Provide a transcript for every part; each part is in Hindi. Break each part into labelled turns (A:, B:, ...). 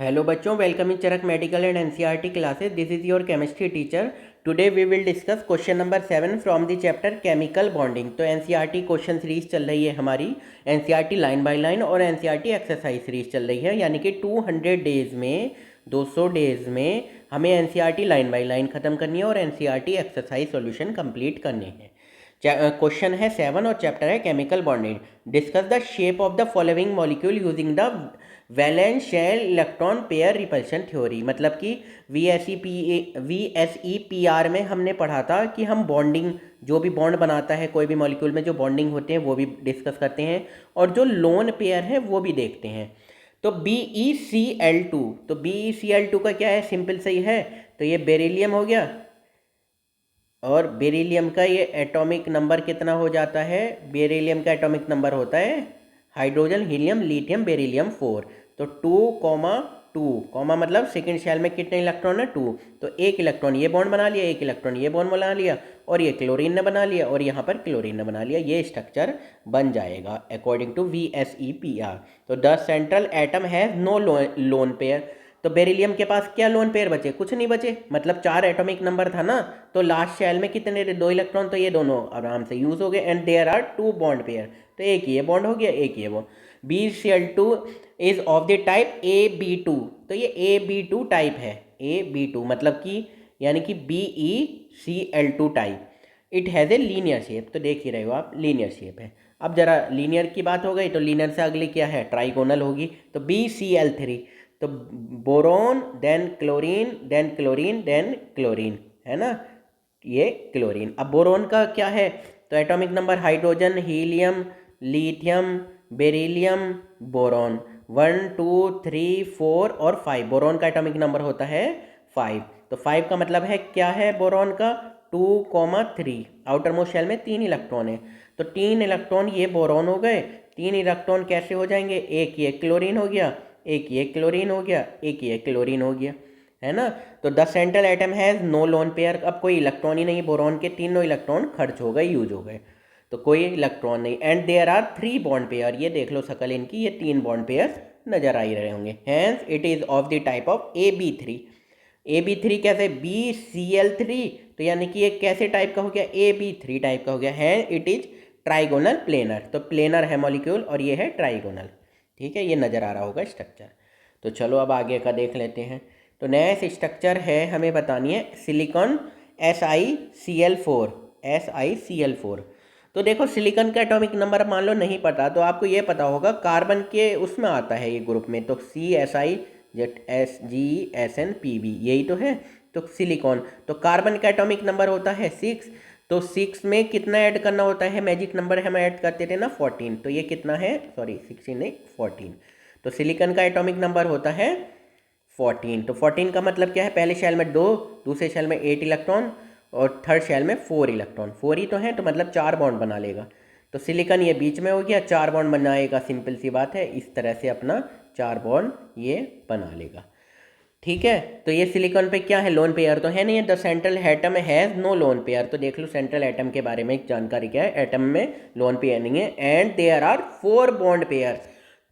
A: हेलो बच्चों, welcome in Charak medical and NCERT classes. This is your chemistry teacher. Today we will discuss question number 7 from the chapter chemical bonding. तो एनसीईआरटी क्वेश्चन सीरीज चल रही है हमारी, एनसीईआरटी लाइन बाय लाइन और एनसीईआरटी एक्सरसाइज सीरीज चल रही है, यानी कि 200 डेज में 200 डेज में हमें एनसीईआरटी लाइन बाय लाइन ख़त्म करनी है और एनसीईआरटी एक्सरसाइज सॉल्यूशन कंप्लीट करने हैं। क्वेश्चन है 7 और चैप्टर है chemical bonding. Discuss the shape of the following molecule using the valence shell electron pair repulsion theory. मतलब कि VSEPR में हमने पढ़ा था कि हम बॉन्डिंग, जो भी बॉन्ड बनाता है कोई भी मॉलिक्यूल में जो बॉन्डिंग होते हैं वो भी डिस्कस करते हैं और जो लोन पेयर है वो भी देखते हैं। तो BeCl2, तो BeCl2 का क्या है, सिंपल सही है। तो ये बेरिलियम हो गया और बेरिलियम का ये एटॉमिक नंबर कितना हो जाता है। बेरिलियम का एटॉमिक नंबर होता है हाइड्रोजन हीलियम लिथियम बेरिलियम 4। तो 2,2 कॉमा मतलब सेकेंड शेल में कितने इलेक्ट्रॉन है 2। तो एक इलेक्ट्रॉन ये बॉन्ड बना लिया, एक इलेक्ट्रॉन ये बॉन्ड बना लिया और ये क्लोरीन ने बना लिया और यहाँ पर क्लोरीन ने बना लिया। ये स्ट्रक्चर बन जाएगा अकॉर्डिंग टू VSEPR। तो the central atom has no lone pair. तो बेरिलियम के पास क्या लोन पेयर बचे, कुछ नहीं बचे, मतलब 4 एटॉमिक नंबर था ना। तो लास्ट शेल में कितने थे, 2 इलेक्ट्रॉन, तो ये दोनों आराम से यूज हो गए। And there are 2 bond pair, तो एक ये बॉन्ड हो गया, एक ये वो। BeCl2 is of the type AB2। तो ये AB2 टाइप है, AB2 मतलब कि यानी कि BeCl2 type. It has a linear shape, तो देख ही रहे हो आप, लीनियर शेप है। अब जरा लीनियर की बात हो गई तो लीनियर से अगली क्या है, ट्राइगोनल होगी। तो BeCl3, तो boron then chlorine then chlorine then chlorine, है ना, ये क्लोरीन। अब बोरोन का क्या है, तो atomic number hydrogen helium lithium beryllium boron 1 2 3 4 और 5। बोरोन का एटॉमिक नंबर होता है 5। तो 5 का मतलब है क्या है बोरोन का, 2,3। आउटर मोस्ट शेल में 3 इलेक्ट्रॉन है, तो 3 इलेक्ट्रॉन ये बोरोन हो गए। 3 इलेक्ट्रॉन कैसे हो जाएंगे, एक ये क्लोरीन हो गया, एक ये क्लोरीन हो गया, एक ये क्लोरीन हो गया, है ना। तो the central atom has no lone pair. अब कोई इलेक्ट्रॉन ही नहीं, बोरॉन के तीनों इलेक्ट्रॉन खर्च हो गए, यूज हो गए, तो कोई इलेक्ट्रॉन नहीं। And there are 3 bond pair, ये देख लो शकल इनकी, ये 3 बॉन्ड पेयर नजर आ ही रहे होंगे। Hence it is of the type of AB3। AB3 कैसे, BeCl3, तो यानी कि ये कैसे टाइप का हो गया, AB3 टाइप का हो गया है। इट इज ट्राइगोनल प्लेनर, तो प्लेनर है मॉलिक्यूल और ये है ट्राइगोनल। ठीक है, ये नज़र आ रहा होगा स्ट्रक्चर। तो चलो अब आगे का देख लेते हैं। तो नेक्स्ट स्ट्रक्चर है, हमें बतानी है सिलिकॉन SiCl4, SiCl4। तो देखो सिलिकॉन का एटॉमिक नंबर मान लो नहीं पता, तो आपको ये पता होगा कार्बन के उसमें आता है ये ग्रुप में, तो CSi-SgSnPb यही तो है। तो सिलिकॉन, तो कार्बन का एटॉमिक नंबर होता है 6। तो 6 में कितना ऐड करना होता है, मैजिक नंबर हम ऐड करते थे ना 14। तो ये कितना है, सॉरी 16 नहीं 14। तो सिलिकॉन का एटॉमिक नंबर होता है 14। तो 14 का मतलब क्या है, पहले शेल में 2, दूसरे शेल में 8 इलेक्ट्रॉन और थर्ड शेल में 4 इलेक्ट्रॉन। 4 ही तो है, तो मतलब 4 बॉन्ड बना लेगा। तो सिलिकॉन ये बीच में हो गया, 4 बॉन्ड बनाएगा, सिंपल सी बात है, इस तरह से अपना 4 बॉन्ड ये बना लेगा। ठीक है, तो ये सिलिकॉन पे क्या है, लोन पेयर तो है नहीं। The central atom has no lone pair, तो देख लो सेंट्रल एटम के बारे में जानकारी क्या है, एटम में लोन पेयर नहीं है। And there are 4 bond pair,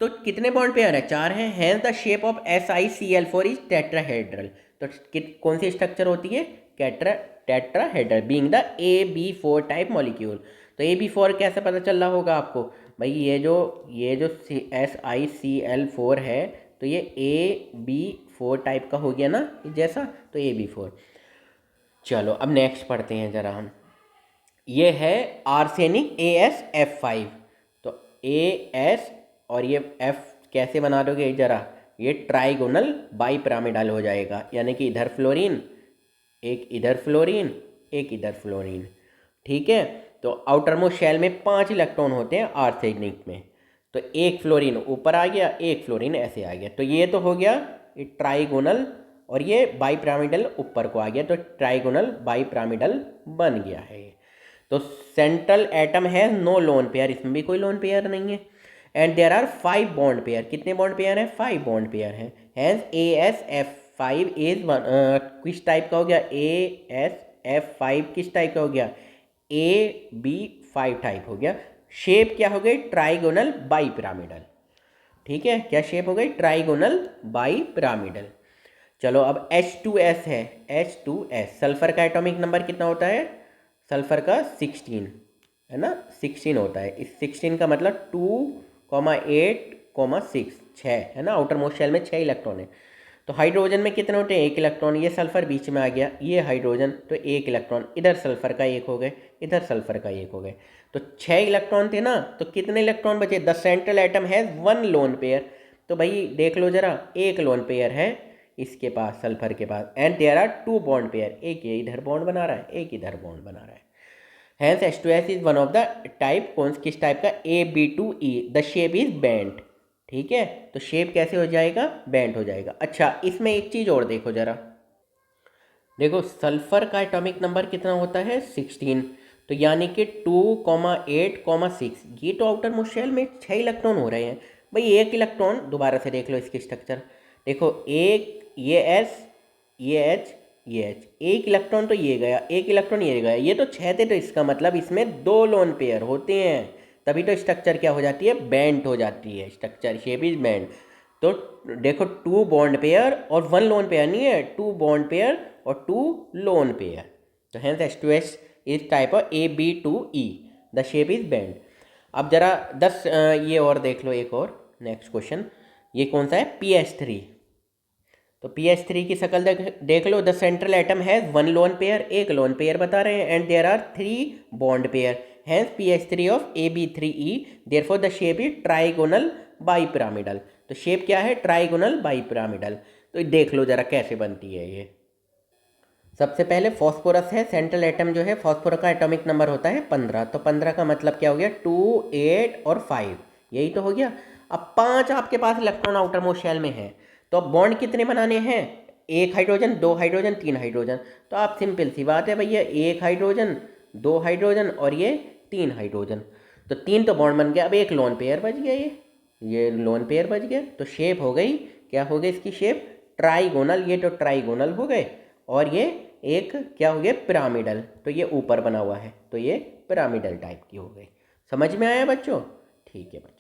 A: तो कितने बॉन्ड पेयर है, 4 हैं। Hence the shape of SiCl4 is tetrahedral. तो कौन सी स्ट्रक्चर होती है, tetrahedral, being the AB4 type molecule. तो AB4 कैसे पता चल रहा होगा आपको भाई, ये जो SiCl4 है, तो ये AB4 टाइप का हो गया ना जैसा, तो AB4। चलो अब नेक्स्ट पढ़ते हैं जरा हम। ये है आर्सेनिक AsF5। तो AS और ये F कैसे बना दोगे जरा, ये ट्राइगोनल बाई पिरामिडल हो जाएगा, यानी कि इधर फ्लोरीन, एक इधर फ्लोरीन, एक इधर फ्लोरीन। ठीक है, तो आउटर मोस्ट शेल में 5 इलेक्ट्रॉन होते हैं आर्सेनिक में। तो एक फ्लोरीन ऊपर आ गया, एक फ्लोरीन ऐसे आ गया, तो ये तो हो गया ये ट्राइगोनल, और ये बाई पिरामिडल ऊपर को आ गया, तो ट्राइगोनल बाई पिरामिडल बन गया है ये। तो सेंट्रल एटम है नो लोन पेयर, इसमें भी कोई लोन पेयर नहीं है। And there are 5 bond pair, कितने बॉन्ड पेयर हैं, 5 बॉन्ड पेयर हैं। हैंस AsF5 इज किस टाइप का हो गया, AsF5 किस टाइप का हो गया, AB5 टाइप हो गया। शेप क्या हो गई, ट्राइगोनल बाई पिरामिडल। ठीक है, क्या शेप हो गई, ट्राइगोनल बाई पिरामिडल। चलो अब H2S है, H2S सल्फर का एटॉमिक नंबर कितना होता है, सल्फर का 16 है ना, 16 होता है। इस 16 का मतलब 2,8,6 6 है ना, आउटर मोस्ट शेल में 6 इलेक्ट्रॉन है। तो हाइड्रोजन में कितने होते हैं, 1 इलेक्ट्रॉन, ये सल्फर बीच में आ गया, ये हाइड्रोजन, तो 1 इलेक्ट्रॉन, इधर सल्फर का 1 हो गए, इधर सल्फर का 1 हो गए, तो 6 इलेक्ट्रॉन थे ना, तो कितने इलेक्ट्रॉन बचे, the central atom has 1 lone pair. तो भाई देख लो जरा, 1 लोन पेयर है इसके पास, सल्फर के पास, and there are 2 bond pair, एक ये इधर बॉन्ड बना रहा है, एक इधर बॉन्ड बना रहा है। Hence H2S is one of the type, कौन किस टाइप का, AB2E, the shape is bent. ठीक है, तो शेप कैसे हो जाएगा, बेंट हो जाएगा। अच्छा, इसमें एक चीज़ और देखो जरा, देखो सल्फर का एटॉमिक नंबर कितना होता है, 16, तो यानी कि 2,8,6, ये तो आउटर मोस्ट शेल में 6 इलेक्ट्रॉन हो रहे हैं। भाई 1 इलेक्ट्रॉन, दोबारा से देख लो इसकी स्ट्रक्चर, देखो एक ये S, ये H, ये H, 1 इलेक्ट्रॉन तो ये गया, 1 इलेक्ट्रॉन ये गया, ये तो 6 थे, तो इसका मतलब इसमें 2 लोन पेयर होते हैं, तभी तो स्ट्रक्चर क्या हो जाती है, बेंट हो जाती है, स्ट्रक्चर शेप इज बेंट। तो देखो 2 बॉन्ड पेयर और 1 लोन पेयर नहीं है, 2 बॉन्ड पेयर और 2 लोन पेयर। तो hence H2S is type of AB2E, the shape is bend. अब जरा 10 ये और देख लो, एक और नेक्स्ट क्वेश्चन, ये कौन सा है, PH3। तो PH3 की शक्ल देख लो, the central atom has 1 lone pair, एक लोन पेयर बता रहे हैं, and there are 3 bond pair, hence PH3 of AB3E, therefore the shape is trigonal bipyramidal. तो शेप क्या है, ट्राइगोनल बाई पिरामिडल। तो देख लो जरा कैसे बनती है ये। सबसे पहले फॉस्फोरस है, सेंट्रल एटम जो है फॉस्फोरस का एटॉमिक नंबर होता है 15, तो 15 का मतलब क्या हो गया, 2, 8 और 5, यही तो हो गया। अब 5 आपके पास इलेक्ट्रॉन आउटर मोस्ट शेल में है, तो अब बॉन्ड कितने बनाने हैं, 1 हाइड्रोजन, 2 हाइड्रोजन, 3 हाइड्रोजन। तो आप सिंपल सी बात है भैया, 1 हाइड्रोजन, 2 हाइड्रोजन और ये 3 हाइड्रोजन, तो 3 तो बॉन्ड बन गया, अब एक लोन पेयर बच गया, ये लोन पेयर बच गया। तो शेप हो गई, क्या हो गई इसकी शेप, ट्राइगोनल, ये तो ट्राइगोनल हो गए, और ये एक क्या हो गया, पिरामिडल, तो ये ऊपर बना हुआ है, तो ये पिरामिडल टाइप की हो गई। समझ में आया बच्चों, ठीक है बच्चों।